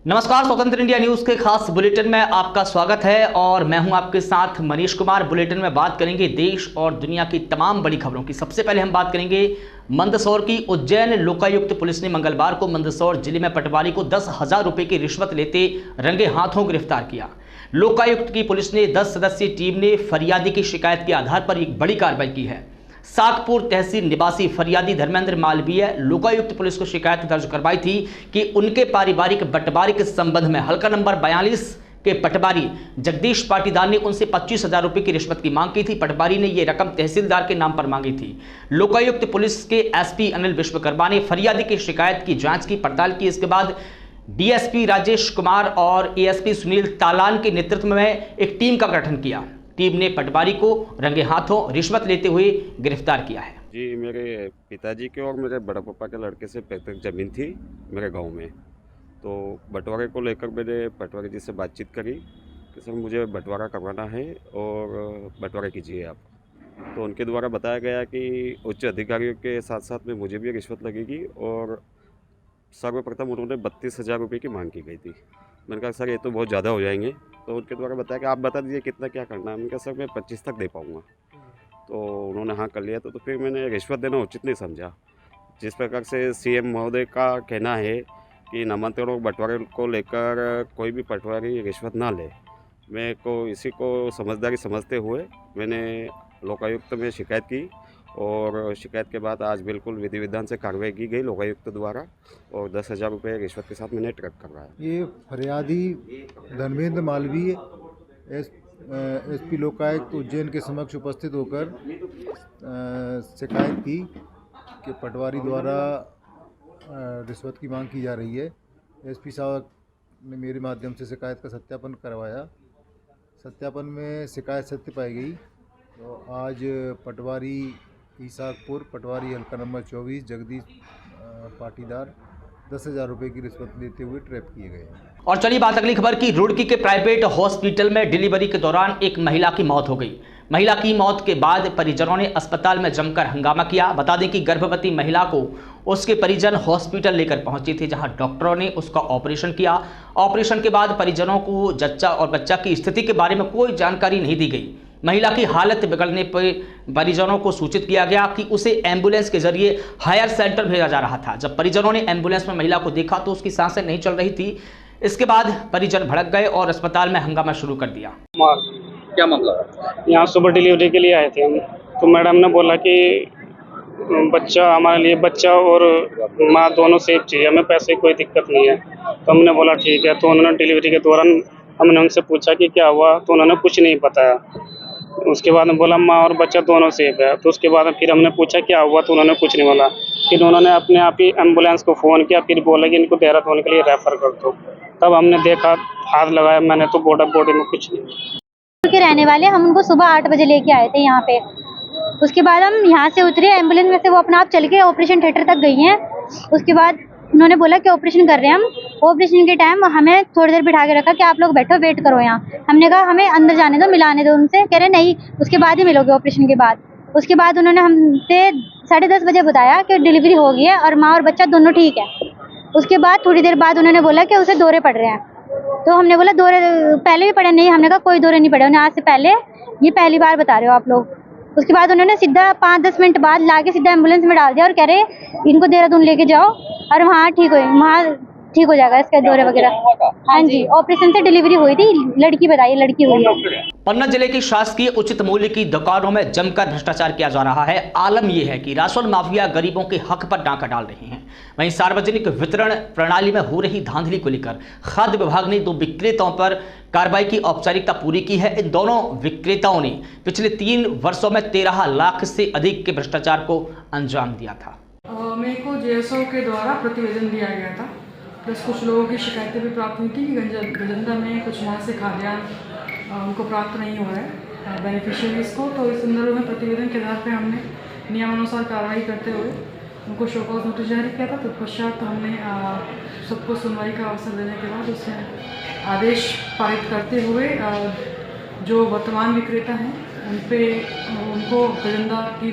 नमस्कार, स्वतंत्र India news के खास बुलेटिन में आपका स्वागत है और मैं हूं आपके साथ मनीष कुमार। बुलेटिन में बात करेंगे देश और दुनिया की तमाम बड़ी खबरों की। सबसे पहले हम बात करेंगे मंदसौर की। उज्जैन लोकायुक्त पुलिस ने मंगलवार को मंदसौर जिले में पटवारी को 10,000 रुपए की रिश्वत लेते रंगे हाथों गिरफ्तार किया। लोकायुक्त की पुलिस ने 10 सदस्यीय टीम ने फरियादी की शिकायत के आधार पर एक बड़ी कार्रवाई की है। साकपुर तहसील निवासी फरियादी धर्मेंद्र मालवीय लोकायुक्त पुलिस को शिकायत दर्ज करवाई थी कि उनके पारिवारिक बंटवारे के संबंध में हल्का नंबर 42 के पटवारी जगदीश पाटीदार ने उनसे 25,000 रुपए की रिश्वत की मांग की थी। पटवारी ने यह रकम तहसीलदार के नाम पर मांगी थी। लोकायुक्त पुलिस के एसपी अनिल विश्वकर्मा ने फरियादी की शिकायत की जांच की, पड़ताल की। इसके बाद डीएसपी राजेश कुमार और एएसपी सुनील तालान के नेतृत्व में एक टीम का गठन किया। टीम ने पटवारी को रंगे हाथों रिश्वत लेते हुए गिरफ्तार किया है। जी, मेरे पिताजी के और मेरे बड़े पापा के लड़के से पैतृक ज़मीन थी मेरे गांव में। तो बंटवारे को लेकर मैंने पटवारी जी से बातचीत करी कि सर मुझे बंटवारा करवाना है और बंटवारा कीजिए आप। तो उनके द्वारा बताया गया कि उच्च अधिकारियों के साथ साथ में मुझे भी रिश्वत लगेगी और सर्वप्रथम उन्होंने 32,000 रुपये की मांग की गई थी। मैंने कहा सर ये तो बहुत ज़्यादा हो जाएंगे। तो उनके द्वारा बताया कि आप बता दीजिए कितना क्या करना है। मैंने कहा सर मैं 25 तक दे पाऊँगा। तो उन्होंने हाँ कर लिया। तो फिर मैंने रिश्वत देना उचित नहीं समझा। जिस प्रकार से सीएम महोदय का कहना है कि नामांतरण और बंटवारे को लेकर कोई भी पटवारी रिश्वत ना ले, मैं को इसी को समझदारी समझते हुए मैंने लोकायुक्त में शिकायत की और शिकायत के बाद आज बिल्कुल विधि विधान से कार्रवाई की गई लोकायुक्त द्वारा और 10,000 रुपये रिश्वत के साथ मैंने ट्रैक करवाया। ये फरियादी धर्मेंद्र मालवीय एसपी लोकायुक्त उज्जैन के समक्ष उपस्थित होकर शिकायत की कि पटवारी द्वारा रिश्वत की मांग की जा रही है। एसपी साहब ने मेरे माध्यम से शिकायत का सत्यापन करवाया। सत्यापन में शिकायत सत्य पाई गई। तो आज पटवारी ईसाकपुर पटवारी हल्का नंबर 24 जगदीश पाटीदार 10,000 रुपये की रिश्वत लेते हुए ट्रैप किए गए हैं। और चलिए बात अगली खबर की। रुड़की के प्राइवेट हॉस्पिटल में डिलीवरी के दौरान एक महिला की मौत हो गई। महिला की मौत के बाद परिजनों ने अस्पताल में जमकर हंगामा किया। बता दें कि गर्भवती महिला को उसके परिजन हॉस्पिटल लेकर पहुंचे थे, जहां डॉक्टरों ने उसका ऑपरेशन किया। ऑपरेशन के बाद परिजनों को जच्चा और बच्चा की स्थिति के बारे में कोई जानकारी नहीं दी गई। महिला की हालत बिगड़ने पर परिजनों को सूचित किया गया कि उसे एम्बुलेंस के जरिए हायर सेंटर भेजा जा रहा था। जब परिजनों ने एम्बुलेंस में महिला को देखा तो उसकी सांसें नहीं चल रही थी। इसके बाद परिजन भड़क गए और अस्पताल में हंगामा शुरू कर दिया। क्या मामला? यहाँ सुबह डिलीवरी के लिए आए थे हम। तो मैडम ने बोला कि बच्चा हमारे लिए बच्चा और माँ दोनों सेफ चाहिए, हमें पैसे की कोई दिक्कत नहीं है। तो हमने बोला ठीक है। तो उन्होंने डिलीवरी के दौरान हमने उनसे पूछा कि क्या हुआ, तो उन्होंने कुछ नहीं बताया। उसके बाद में बोला माँ और बच्चा दोनों सेफ है। तो उसके बाद फिर हमने पूछा क्या हुआ, तो उन्होंने कुछ नहीं बोला। फिर उन्होंने अपने आप ही एम्बुलेंस को फ़ोन किया, फिर बोला कि इनको देहरादून के लिए रेफ़र कर दो। तब हमने देखा, हाथ लगाया मैंने, तो बॉडी में कुछ नहीं। के रहने वाले हम उनको सुबह 8 बजे लेके आए थे यहाँ पे। उसके बाद हम यहाँ से उतरे, एम्बुलेंस में से वो अपना आप चल के ऑपरेशन थिएटर तक गई हैं। उसके बाद उन्होंने बोला कि ऑपरेशन कर रहे हैं हम। ऑपरेशन के टाइम हमें थोड़ी देर बिठा के रखा कि आप लोग बैठो, वेट करो यहाँ। हमने कहा हमें अंदर जाने दो, मिलाने दो उनसे। कह रहे नहीं, उसके बाद ही मिलोगे ऑपरेशन के बाद। उसके बाद उन्होंने हमसे 10:30 बजे बताया कि डिलीवरी हो गई है और माँ और बच्चा दोनों ठीक है। उसके बाद थोड़ी देर बाद उन्होंने बोला कि उसे दौरे पड़ रहे हैं। तो हमने बोला दौरे पहले भी पड़े? नहीं, हमने कहा कोई दौरे नहीं पड़े उन्हें आज से पहले, ये पहली बार बता रहे हो आप लोग। उसके बाद उन्होंने सीधा 5-10 मिनट बाद लाके सीधा एम्बुलेंस में डाल दिया और कह रहे इनको देहरादून लेके जाओ और वहाँ ठीक हो जाएगा इसका दौरे वगैरह। हाँ जी, ऑपरेशन से डिलीवरी हुई थी, लड़की बताइए, लड़की हुई है। पन्ना जिले की शासकीय उचित मूल्य की दुकानों में जमकर भ्रष्टाचार किया जा रहा है। आलम यह है कि राशन माफिया गरीबों के हक पर डाका डाल रहे हैं। वहीं सार्वजनिक वितरण प्रणाली में हो रही धांधली को लेकर खाद्य विभाग ने 2 विक्रेताओं पर कार्रवाई की औपचारिकता पूरी की है। इन दोनों विक्रेताओं ने पिछले 3 वर्षों में 13 लाख से अधिक के भ्रष्टाचार को अंजाम दिया था। मेरे को जेएसओ के द्वारा प्रतिवेदन दिया गया था, प्लस कुछ लोगों की शिकायतें भी प्राप्त हुई थी कि गंजंदा में कुछ वहाँ से खाद्यान्न उनको प्राप्त नहीं हो रहा है बेनिफिशियरीज़ को। तो इस संदर्भ में प्रतिवेदन के आधार पर हमने नियमानुसार कार्रवाई करते हुए उनको शो कॉज नोटिस जारी किया था। तत्पश्चात हमने सबको सुनवाई का अवसर देने के बाद उसमें आदेश पारित करते हुए जो वर्तमान विक्रेता हैं उनको गंजंदा की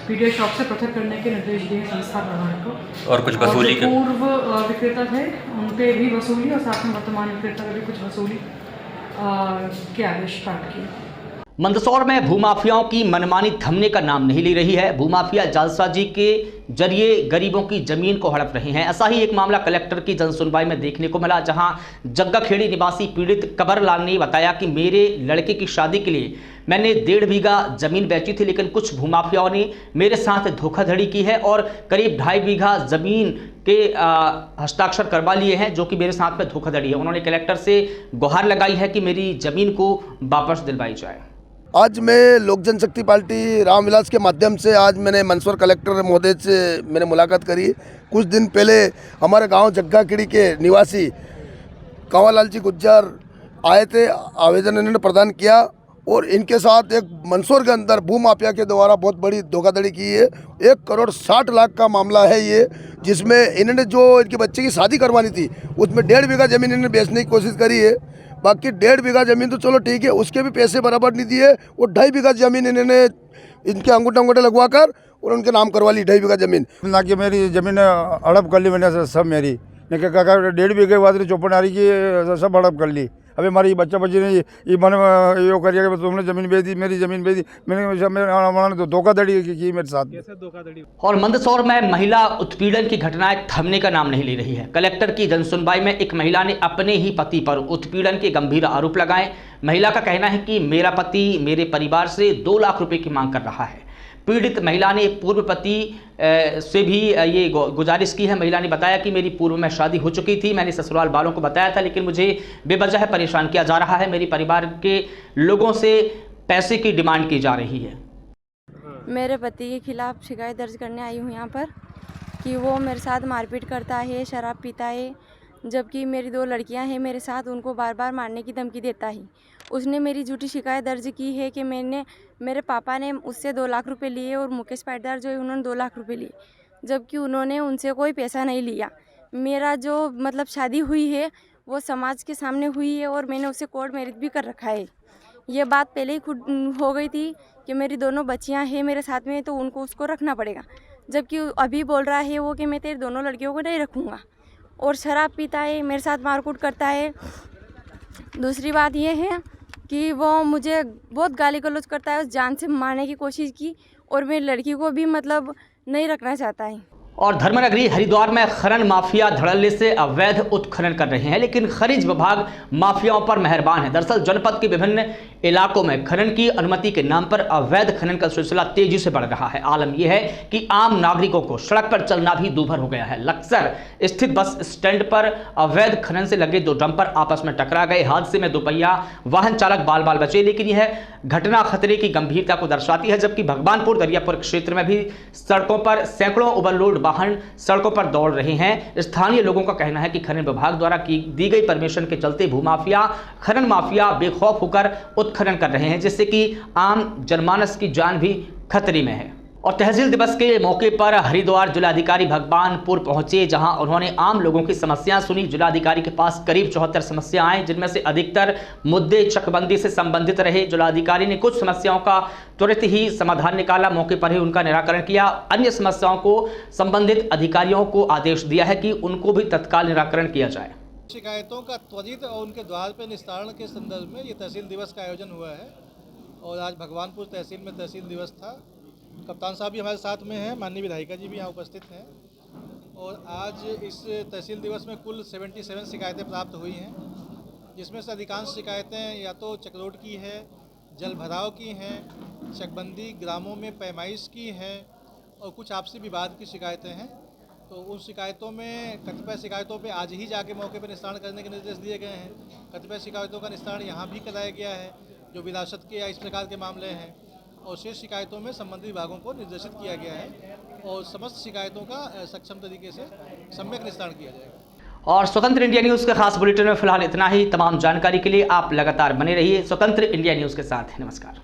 पीडीएस शॉप से पृथक करने के निर्देश दिए संस्था प्रभारी को। और कुछ वसूली जो पूर्व विक्रेता थे उन पे भी वसूली और साथ में वर्तमान विक्रेता पे भी कुछ वसूली के आदेश पारित किए। मंदसौर में भूमाफियाओं की मनमानी थमने का नाम नहीं ले रही है। भूमाफिया जालसाजी के जरिए गरीबों की जमीन को हड़प रहे हैं। ऐसा ही एक मामला कलेक्टर की जनसुनवाई में देखने को मिला, जहां जग्गाखेड़ी निवासी पीड़ित कबरलाल ने बताया कि मेरे लड़के की शादी के लिए मैंने 1.5 बीघा जमीन बेची थी, लेकिन कुछ भूमाफियाओं ने मेरे साथ धोखाधड़ी की है और करीब 2.5 बीघा जमीन के हस्ताक्षर करवा लिए हैं, जो कि मेरे साथ में धोखाधड़ी है। उन्होंने कलेक्टर से गुहार लगाई है कि मेरी जमीन को वापस दिलवाई जाए। आज मैं लोक जनशक्ति पार्टी रामविलास के माध्यम से आज मैंने मंदसौर कलेक्टर महोदय से मैंने मुलाकात करी। कुछ दिन पहले हमारे गांव जग्गाखेड़ी के निवासी कांवालाल जी गुज्जर आए थे, आवेदन इन्होंने प्रदान किया और इनके साथ एक मंदसौर के अंदर भूमाफिया के द्वारा बहुत बड़ी धोखाधड़ी की है। 1,60,00,000 का मामला है ये, जिसमें इन्होंने जो इनके बच्चे की शादी करवानी थी उसमें 1.5 बीघा ज़मीन इन्होंने बेचने की कोशिश करी है। बाकी 1.5 बीघा ज़मीन तो चलो ठीक है, उसके भी पैसे बराबर नहीं दिए। वो 2.5 बीघा ज़मीन इन्होंने इनके अंगूठे लगवा कर और उनके नाम करवा ली 2.5 बीघा ज़मीन। ना कि मेरी ज़मीन हड़प कर ली मैंने सब मेरी, ने क्या 1.5 बीघे के बाद चौपन आ रही की सब हड़प कर ली। अभी हमारी बच्चा बच्ची ने ये मन यो करिए कि तुमने ज़मीन बेच दी, मेरी ज़मीन बेच दी। मैंने धोखाधड़ी की मेरे साथ। कैसे धोखाधड़ी? और मंदसौर में महिला उत्पीड़न की घटनाएं थमने का नाम नहीं ले रही है। कलेक्टर की जनसुनवाई में एक महिला ने अपने ही पति पर उत्पीड़न के गंभीर आरोप लगाए। महिला का कहना है कि मेरा पति मेरे परिवार से 2 लाख रुपए की मांग कर रहा है। पीड़ित महिला ने पूर्व पति से भी ये गुजारिश की है। महिला ने बताया कि मेरी पूर्व में शादी हो चुकी थी, मैंने ससुराल वालों को बताया था, लेकिन मुझे बेवजह परेशान किया जा रहा है। मेरे परिवार के लोगों से पैसे की डिमांड की जा रही है। मेरे पति के खिलाफ शिकायत दर्ज करने आई हूँ यहाँ पर कि वो मेरे साथ मारपीट करता है, शराब पीता है, जबकि मेरी 2 लड़कियाँ हैं मेरे साथ, उनको बार बार मारने की धमकी देता है। उसने मेरी झूठी शिकायत दर्ज की है कि मेरे पापा ने उससे 2 लाख रुपए लिए और मुकेश पाटीदार जो है उन्होंने 2 लाख रुपए लिए, जबकि उन्होंने उनसे कोई पैसा नहीं लिया। मेरा जो मतलब शादी हुई है वो समाज के सामने हुई है और मैंने उसे कोर्ट मैरिज भी कर रखा है। ये बात पहले ही खुद हो गई थी कि मेरी दोनों बच्चियां हैं मेरे साथ में, तो उनको उसको रखना पड़ेगा, जबकि अभी बोल रहा है वो कि मैं तेरी दोनों लड़कियों को नहीं रखूँगा। और शराब पीता है, मेरे साथ मारकूट करता है। दूसरी बात ये है कि वो मुझे बहुत गाली गलौज करता है, उस जान से मारने की कोशिश की और मेरी लड़की को भी मतलब नहीं रखना चाहता है। और धर्मनगरी हरिद्वार में खनन माफिया धड़ल्ले से अवैध उत्खनन कर रहे हैं, लेकिन खनिज विभाग माफियाओं पर मेहरबान है। दरअसल जनपद के विभिन्न इलाकों में खनन की अनुमति के नाम पर अवैध खनन का सिलसिला तेजी से बढ़ रहा है। आलम यह है कि आम नागरिकों को सड़क पर चलना भी दूभर हो गया है। लक्सर स्थित बस स्टैंड पर अवैध खनन से लगे 2 डंपर आपस में टकरा गए। हादसे में दोपहिया वाहन चालक बाल बाल बचे, लेकिन यह घटना खतरे की गंभीरता को दर्शाती है। जबकि भगवानपुर दरियापुर क्षेत्र में भी सड़कों पर सैकड़ों ओवरलोड वाहन सड़कों पर दौड़ रहे हैं। स्थानीय लोगों का कहना है कि खनन विभाग द्वारा दी गई परमिशन के चलते भूमाफिया खनन माफिया बेखौफ होकर उत्खनन कर रहे हैं, जिससे कि आम जनमानस की जान भी खतरे में है। और तहसील दिवस के मौके पर हरिद्वार जिलाधिकारी भगवानपुर पहुंचे, जहां उन्होंने आम लोगों की समस्याएं सुनी। जिलाधिकारी के पास करीब 74 समस्याएं आए, जिनमें से अधिकतर मुद्दे चकबंदी से संबंधित रहे। जिलाधिकारी ने कुछ समस्याओं का तुरंत ही समाधान निकाला, मौके पर ही उनका निराकरण किया। अन्य समस्याओं को संबंधित अधिकारियों को आदेश दिया है कि उनको भी तत्काल निराकरण किया जाए। शिकायतों का त्वरित और उनके द्वार पर निस्तारण के संदर्भ में ये तहसील दिवस का आयोजन हुआ है और आज भगवानपुर तहसील में तहसील दिवस था। कप्तान साहब भी हमारे साथ में हैं, माननीय विधायिका जी भी यहाँ उपस्थित हैं। और आज इस तहसील दिवस में कुल 77 शिकायतें प्राप्त हुई हैं, जिसमें से अधिकांश शिकायतें या तो चकरोट की है, जल भराव की हैं, चकबंदी ग्रामों में पैमाइश की हैं और कुछ आपसी विवाद की शिकायतें हैं। तो उन शिकायतों में कतिपय शिकायतों पे आज ही जाके मौके पर निस्तारण करने के निर्देश दिए गए हैं। कतिपय शिकायतों का निस्तारण यहाँ भी कराया गया है, जो विरासत के या इस प्रकार के मामले हैं। और शेष शिकायतों में संबंधित विभागों को निर्देशित किया गया है और समस्त शिकायतों का सक्षम तरीके से सम्यक निस्तारण किया जाएगा। और स्वतंत्र इंडिया न्यूज़ के खास बुलेटिन में फिलहाल इतना ही। तमाम जानकारी के लिए आप लगातार बने रहिए स्वतंत्र इंडिया न्यूज़ के साथ। नमस्कार।